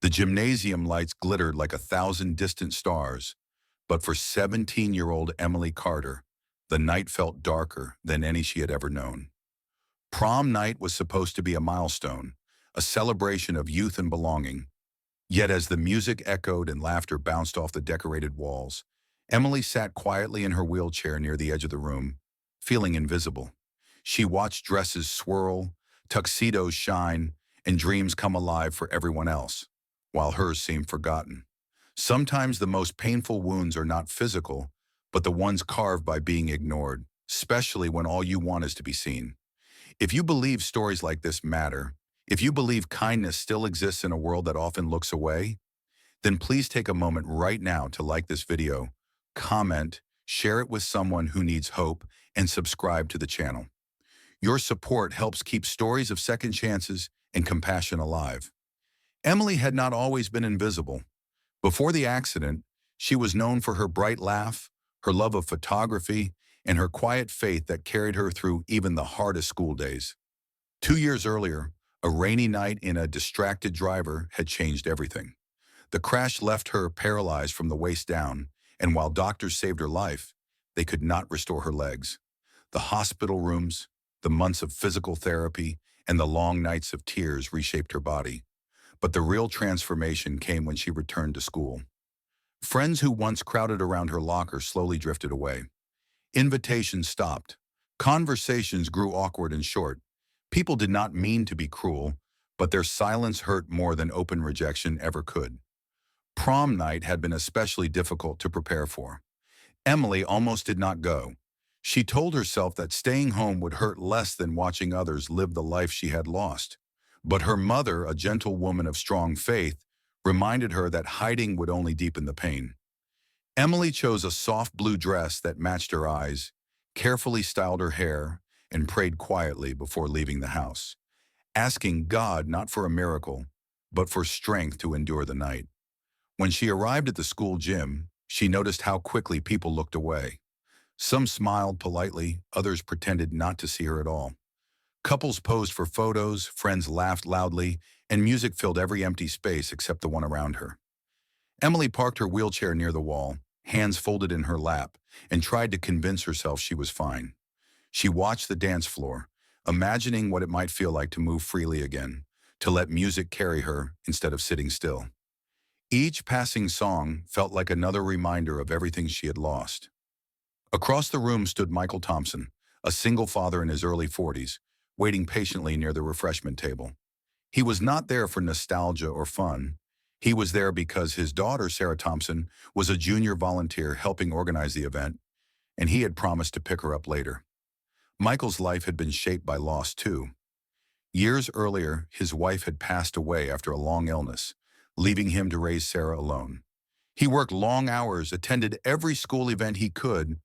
The gymnasium lights glittered like 1,000 distant stars, but for 17-year-old Emily Carter, the night felt darker than any she had ever known. Prom night was supposed to be a milestone, a celebration of youth and belonging. Yet as the music echoed and laughter bounced off the decorated walls, Emily sat quietly in her wheelchair near the edge of the room, feeling invisible. She watched dresses swirl, tuxedos shine, and dreams come alive for everyone else, while hers seemed forgotten. Sometimes the most painful wounds are not physical, but the ones carved by being ignored, especially when all you want is to be seen. If you believe stories like this matter, if you believe kindness still exists in a world that often looks away, then please take a moment right now to like this video, comment, share it with someone who needs hope, and subscribe to the channel. Your support helps keep stories of second chances and compassion alive. Emily had not always been invisible. Before the accident, she was known for her bright laugh, her love of photography, and her quiet faith that carried her through even the hardest school days. 2 years earlier, a rainy night in a distracted driver had changed everything. The crash left her paralyzed from the waist down, and while doctors saved her life, they could not restore her legs. The hospital rooms, the months of physical therapy, and the long nights of tears reshaped her body. But the real transformation came when she returned to school. Friends who once crowded around her locker slowly drifted away. Invitations stopped. Conversations grew awkward and short. People did not mean to be cruel, but their silence hurt more than open rejection ever could. Prom night had been especially difficult to prepare for. Emily almost did not go. She told herself that staying home would hurt less than watching others live the life she had lost. But her mother, a gentle woman of strong faith, reminded her that hiding would only deepen the pain. Emily chose a soft blue dress that matched her eyes, carefully styled her hair, and prayed quietly before leaving the house, asking God not for a miracle, but for strength to endure the night. When she arrived at the school gym, she noticed how quickly people looked away. Some smiled politely, others pretended not to see her at all. Couples posed for photos, friends laughed loudly, and music filled every empty space except the one around her. Emily parked her wheelchair near the wall, hands folded in her lap, and tried to convince herself she was fine. She watched the dance floor, imagining what it might feel like to move freely again, to let music carry her instead of sitting still. Each passing song felt like another reminder of everything she had lost. Across the room stood Michael Thompson, a single father in his early 40s, waiting patiently near the refreshment table. He was not there for nostalgia or fun. He was there because his daughter, Sarah Thompson, was a junior volunteer helping organize the event, and he had promised to pick her up later. Michael's life had been shaped by loss too. Years earlier, his wife had passed away after a long illness, leaving him to raise Sarah alone. He worked long hours, attended every school event he could,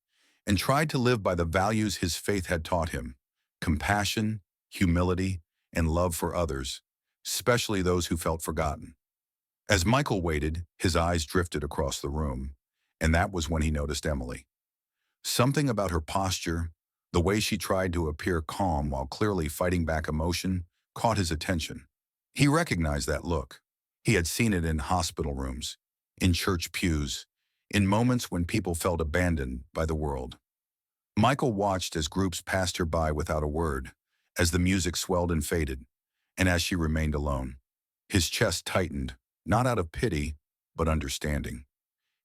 and tried to live by the values his faith had taught him: compassion, humility, and love for others, especially those who felt forgotten. As Michael waited, his eyes drifted across the room, and that was when he noticed Emily. Something about her posture, the way she tried to appear calm while clearly fighting back emotion, caught his attention. He recognized that look. He had seen it in hospital rooms, in church pews, in moments when people felt abandoned by the world. Michael watched as groups passed her by without a word, as the music swelled and faded, and as she remained alone. His chest tightened, not out of pity, but understanding.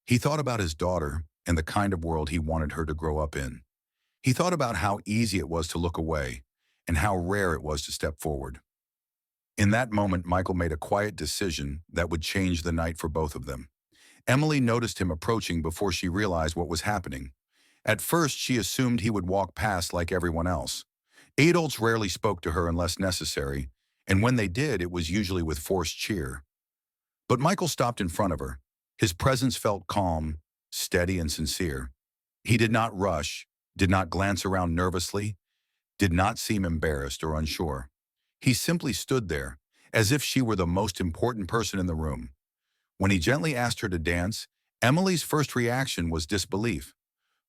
He thought about his daughter and the kind of world he wanted her to grow up in. He thought about how easy it was to look away and how rare it was to step forward. In that moment, Michael made a quiet decision that would change the night for both of them. Emily noticed him approaching before she realized what was happening. At first, she assumed he would walk past like everyone else. Adults rarely spoke to her unless necessary, and when they did, it was usually with forced cheer. But Michael stopped in front of her. His presence felt calm, steady, and sincere. He did not rush, did not glance around nervously, did not seem embarrassed or unsure. He simply stood there, as if she were the most important person in the room. When he gently asked her to dance, Emily's first reaction was disbelief.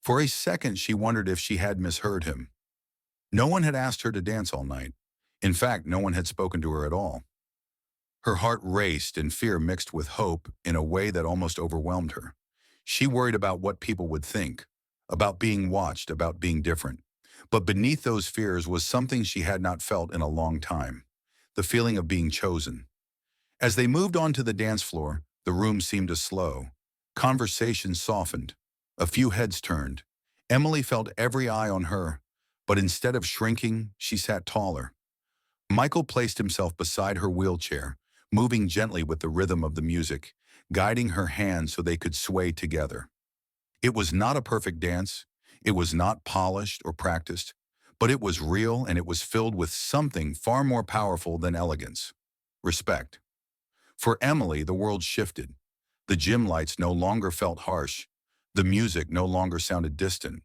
For a second, she wondered if she had misheard him. No one had asked her to dance all night. In fact, no one had spoken to her at all. Her heart raced and fear mixed with hope in a way that almost overwhelmed her. She worried about what people would think, about being watched, about being different. But beneath those fears was something she had not felt in a long time, the feeling of being chosen. As they moved on to the dance floor, the room seemed to slow. Conversation softened. A few heads turned. Emily felt every eye on her, but instead of shrinking, she sat taller. Michael placed himself beside her wheelchair, moving gently with the rhythm of the music, guiding her hands so they could sway together. It was not a perfect dance. It was not polished or practiced, but it was real and it was filled with something far more powerful than elegance: respect. For Emily, the world shifted. The gym lights no longer felt harsh. The music no longer sounded distant.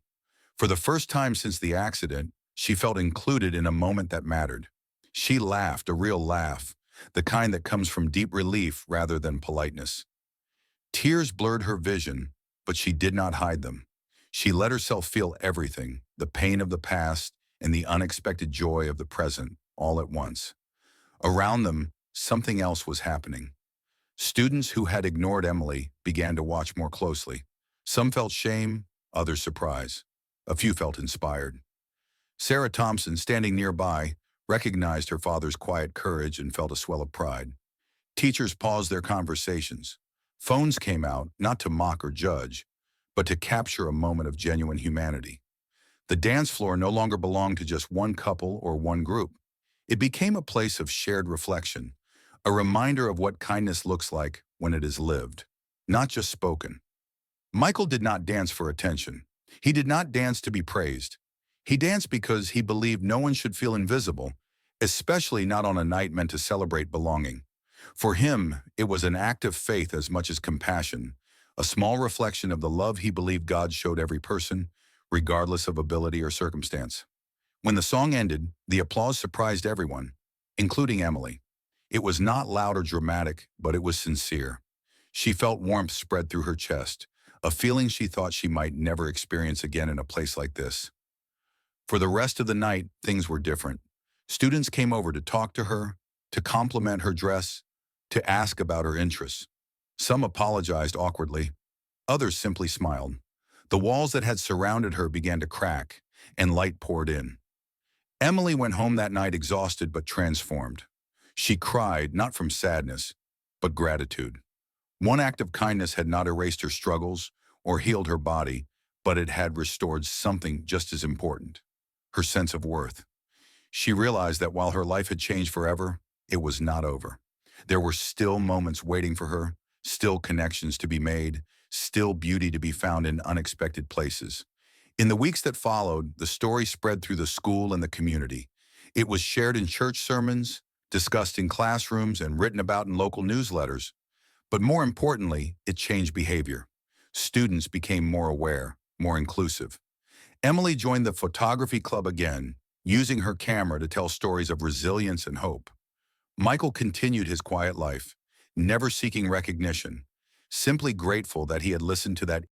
For the first time since the accident, she felt included in a moment that mattered. She laughed, a real laugh, the kind that comes from deep relief rather than politeness. Tears blurred her vision, but she did not hide them. She let herself feel everything, the pain of the past and the unexpected joy of the present, all at once. Around them, something else was happening. Students who had ignored Emily began to watch more closely. Some felt shame, others surprise. A few felt inspired. Sarah Thompson, standing nearby, recognized her father's quiet courage and felt a swell of pride. Teachers paused their conversations. Phones came out, not to mock or judge, but to capture a moment of genuine humanity. The dance floor no longer belonged to just one couple or one group. It became a place of shared reflection, a reminder of what kindness looks like when it is lived, not just spoken. Michael did not dance for attention. He did not dance to be praised. He danced because he believed no one should feel invisible, especially not on a night meant to celebrate belonging. For him, it was an act of faith as much as compassion, a small reflection of the love he believed God showed every person, regardless of ability or circumstance. When the song ended, the applause surprised everyone, including Emily. It was not loud or dramatic, but it was sincere. She felt warmth spread through her chest, a feeling she thought she might never experience again in a place like this. For the rest of the night, things were different. Students came over to talk to her, to compliment her dress, to ask about her interests. Some apologized awkwardly. Others simply smiled. The walls that had surrounded her began to crack, and light poured in. Emily went home that night exhausted but transformed. She cried, not from sadness, but gratitude. One act of kindness had not erased her struggles or healed her body, but it had restored something just as important: her sense of worth. She realized that while her life had changed forever, it was not over. There were still moments waiting for her, still connections to be made, still beauty to be found in unexpected places. In the weeks that followed, the story spread through the school and the community. It was shared in church sermons, discussed in classrooms, and written about in local newsletters. But more importantly, it changed behavior. Students became more aware, more inclusive. Emily joined the photography club again, using her camera to tell stories of resilience and hope. Michael continued his quiet life, never seeking recognition, simply grateful that he had listened to that